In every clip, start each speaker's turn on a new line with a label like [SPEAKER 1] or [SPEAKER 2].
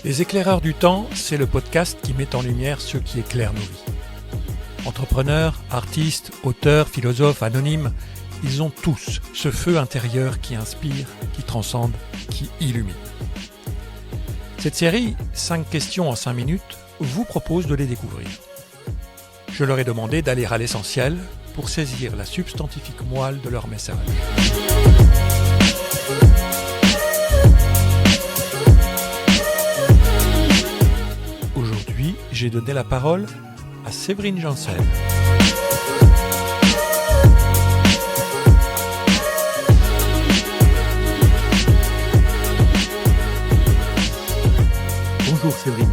[SPEAKER 1] Les éclaireurs du temps, c'est le podcast qui met en lumière ceux qui éclairent nos vies. Entrepreneurs, artistes, auteurs, philosophes, anonymes, ils ont tous ce feu intérieur qui inspire, qui transcende, qui illumine. Cette série, 5 questions en 5 minutes, vous propose de les découvrir. Je leur ai demandé d'aller à l'essentiel pour saisir la substantifique moelle de leur message. Aujourd'hui, j'ai donné la parole à Séverine Janssen.
[SPEAKER 2] Bonjour Séverine,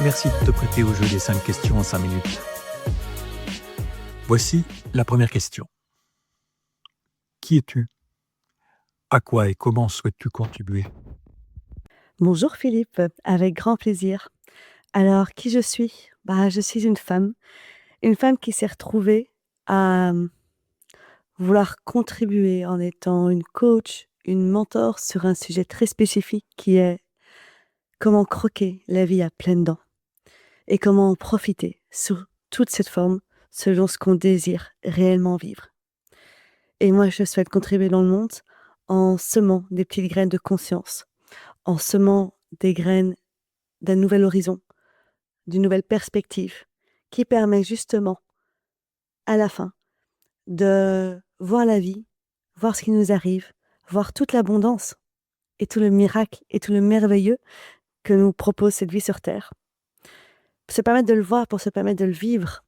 [SPEAKER 2] merci de te prêter au jeu des 5 questions en 5 minutes. Voici la première question. Qui es-tu ? À quoi et comment souhaites-tu contribuer ?
[SPEAKER 3] Bonjour Philippe, avec grand plaisir. Alors, qui je suis ? Je suis une femme qui s'est retrouvée à vouloir contribuer en étant une coach, une mentor sur un sujet très spécifique qui est comment croquer la vie à pleines dents et comment en profiter sous toute cette forme selon ce qu'on désire réellement vivre. Et moi, je souhaite contribuer dans le monde en semant des petites graines de conscience, en semant des graines d'un nouvel horizon, d'une nouvelle perspective qui permet justement, à la fin, de voir la vie, voir ce qui nous arrive, voir toute l'abondance et tout le miracle et tout le merveilleux que nous propose cette vie sur Terre. Se permettre de le voir pour se permettre de le vivre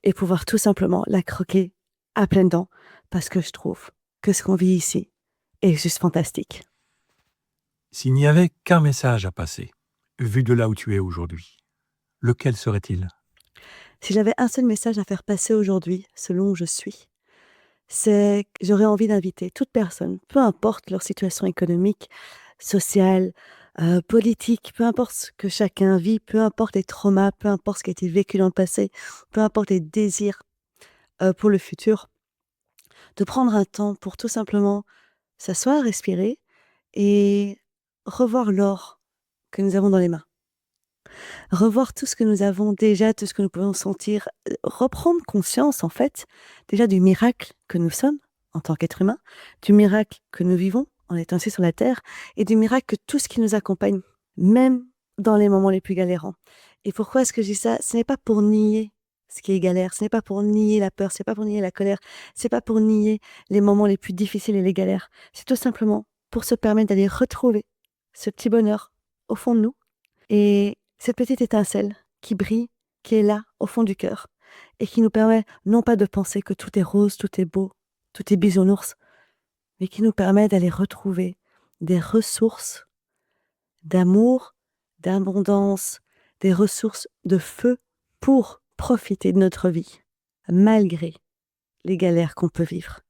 [SPEAKER 3] et pouvoir tout simplement la croquer à pleines dents parce que je trouve que ce qu'on vit ici est juste fantastique.
[SPEAKER 2] S'il n'y avait qu'un message à passer, vu de là où tu es aujourd'hui, lequel serait-il ?
[SPEAKER 3] Si j'avais un seul message à faire passer aujourd'hui, selon où je suis, c'est que j'aurais envie d'inviter toute personne, peu importe leur situation économique, sociale, politique, peu importe ce que chacun vit, peu importe les traumas, peu importe ce qui a été vécu dans le passé, peu importe les désirs pour le futur, de prendre un temps pour tout simplement s'asseoir, respirer et revoir l'or que nous avons dans les mains. Revoir tout ce que nous avons déjà, tout ce que nous pouvons sentir, reprendre conscience en fait déjà du miracle que nous sommes en tant qu'être humain, du miracle que nous vivons en étant ici sur la Terre et du miracle que tout ce qui nous accompagne, même dans les moments les plus galérants. Et pourquoi est-ce que je dis ça ? Ce n'est pas pour nier ce qui est galère, ce n'est pas pour nier la peur, ce n'est pas pour nier la colère, ce n'est pas pour nier les moments les plus difficiles et les galères. C'est tout simplement pour se permettre d'aller retrouver ce petit bonheur au fond de nous et cette petite étincelle qui brille, qui est là, au fond du cœur, et qui nous permet non pas de penser que tout est rose, tout est beau, tout est bisounours, mais qui nous permet d'aller retrouver des ressources d'amour, d'abondance, des ressources de feu pour profiter de notre vie, malgré les galères qu'on peut vivre.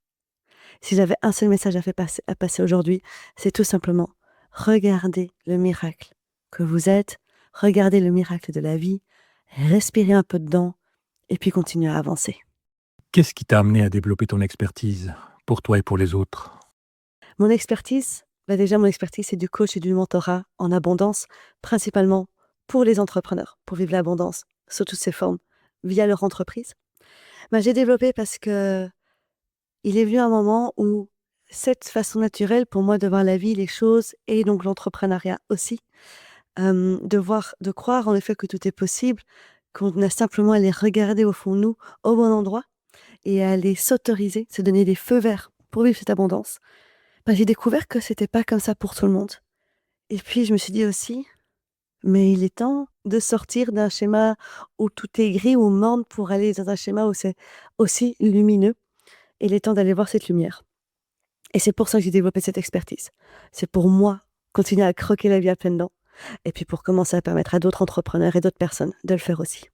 [SPEAKER 3] Si j'avais un seul message à passer aujourd'hui, c'est tout simplement regardez le miracle que vous êtes, regardez le miracle de la vie, respirez un peu dedans et puis continuez à avancer.
[SPEAKER 2] Qu'est-ce qui t'a amené à développer ton expertise, pour toi et pour les autres ?
[SPEAKER 3] Mon expertise, déjà mon expertise c'est du coach et du mentorat en abondance, principalement pour les entrepreneurs, pour vivre l'abondance sous toutes ses formes, via leur entreprise. J'ai développé parce que il est venu un moment où cette façon naturelle pour moi de voir la vie, les choses et donc l'entrepreneuriat aussi, de croire en effet que tout est possible, qu'on a simplement à les regarder au fond de nous, au bon endroit, et à les s'autoriser, se donner des feux verts pour vivre cette abondance. J'ai découvert que c'était pas comme ça pour tout le monde. Et puis je me suis dit aussi, mais il est temps de sortir d'un schéma où tout est gris ou morne pour aller dans un schéma où c'est aussi lumineux. Et il est temps d'aller voir cette lumière. Et c'est pour ça que j'ai développé cette expertise. C'est pour moi continuer à croquer la vie à pleines dents. Et puis pour commencer à permettre à d'autres entrepreneurs et d'autres personnes de le faire aussi.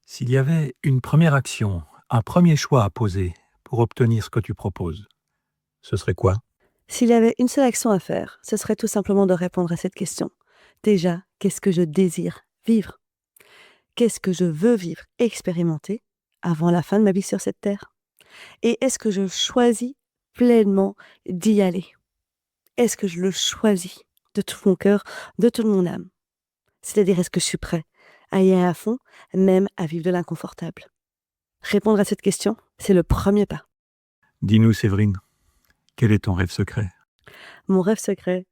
[SPEAKER 2] S'il y avait une première action, un premier choix à poser pour obtenir ce que tu proposes, ce serait quoi ?
[SPEAKER 3] S'il y avait une seule action à faire, ce serait tout simplement de répondre à cette question. Déjà, qu'est-ce que je désire vivre ? Qu'est-ce que je veux vivre, expérimenter avant la fin de ma vie sur cette terre ? Et est-ce que je choisis pleinement d'y aller ? Est-ce que je le choisis de tout mon cœur, de toute mon âme ? C'est-à-dire, est-ce que je suis prêt à y aller à fond, même à vivre de l'inconfortable? Répondre à cette question, c'est le premier pas.
[SPEAKER 2] Dis-nous, Séverine, quel est ton rêve secret?
[SPEAKER 3] Mon rêve secret,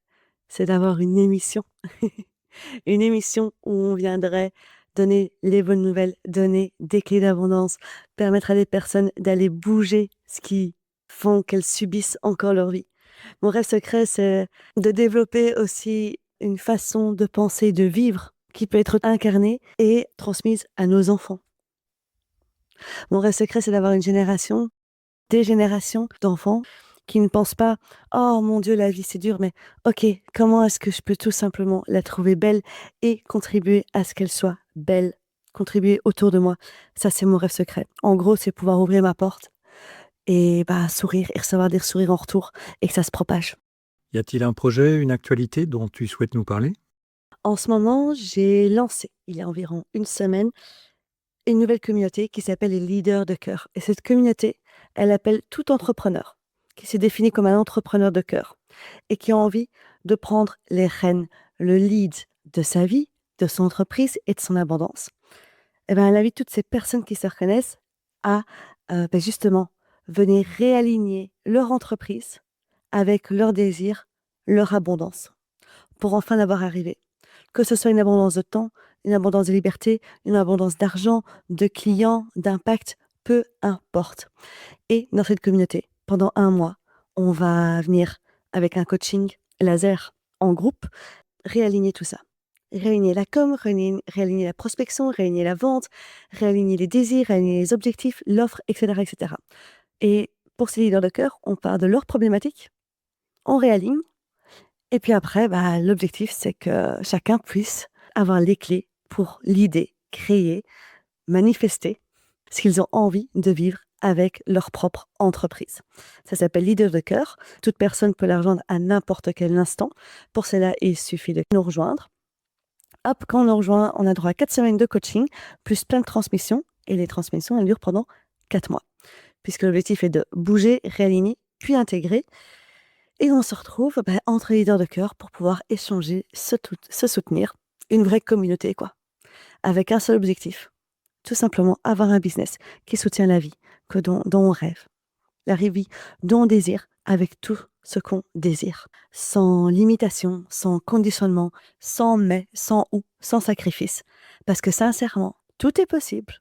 [SPEAKER 3] c'est d'avoir une émission. Une émission où on viendrait donner les bonnes nouvelles, donner des clés d'abondance, permettre à des personnes d'aller bouger ce qui font qu'elles subissent encore leur vie. Mon rêve secret, c'est de développer aussi une façon de penser, de vivre, qui peut être incarnée et transmise à nos enfants. Mon rêve secret, c'est d'avoir une génération, des générations d'enfants qui ne pensent pas «Oh mon Dieu, la vie c'est dur», mais «OK, comment est-ce que je peux tout simplement la trouver belle et contribuer à ce qu'elle soit belle, contribuer autour de moi?» Ça, c'est mon rêve secret. En gros, c'est pouvoir ouvrir ma porte et sourire et recevoir des sourires en retour et que ça se propage.
[SPEAKER 2] Y a-t-il un projet, une actualité dont tu souhaites nous parler?
[SPEAKER 3] En ce moment, j'ai lancé, il y a environ une semaine, une nouvelle communauté qui s'appelle les leaders de cœur. Et cette communauté, elle appelle tout entrepreneur qui s'est défini comme un entrepreneur de cœur et qui a envie de prendre les rênes, le lead de sa vie, de son entreprise et de son abondance. Eh ben, elle invite toutes ces personnes qui se reconnaissent à justement venir réaligner leur entreprise avec leurs désirs, leur abondance, pour enfin l'avoir arrivé. Que ce soit une abondance de temps, une abondance de liberté, une abondance d'argent, de clients, d'impact, peu importe. Et dans cette communauté, pendant 1 mois, on va venir avec un coaching laser en groupe, réaligner tout ça. Réaligner la com, réaligner la prospection, réaligner la vente, réaligner les désirs, réaligner les objectifs, l'offre, etc., etc. Et pour ces leaders de cœur, on part de leurs problématiques, on réaligne, et puis après, l'objectif, c'est que chacun puisse avoir les clés pour l'idée, créer, manifester ce qu'ils ont envie de vivre avec leur propre entreprise. Ça s'appelle Leader de cœur. Toute personne peut la rejoindre à n'importe quel instant. Pour cela, il suffit de nous rejoindre. Hop, quand on nous rejoint, on a droit à 4 semaines de coaching, plus plein de transmissions. Et les transmissions, elles durent pendant 4 mois. Puisque l'objectif est de bouger, réaligner, puis intégrer. Et on se retrouve entre leaders de cœur pour pouvoir échanger, se soutenir. Une vraie communauté, quoi. Avec un seul objectif. Tout simplement avoir un business qui soutient la vie dont on rêve. La vie dont on désire, avec tout ce qu'on désire. Sans limitation, sans conditionnement, sans mais, sans ou, sans sacrifice. Parce que sincèrement, tout est possible.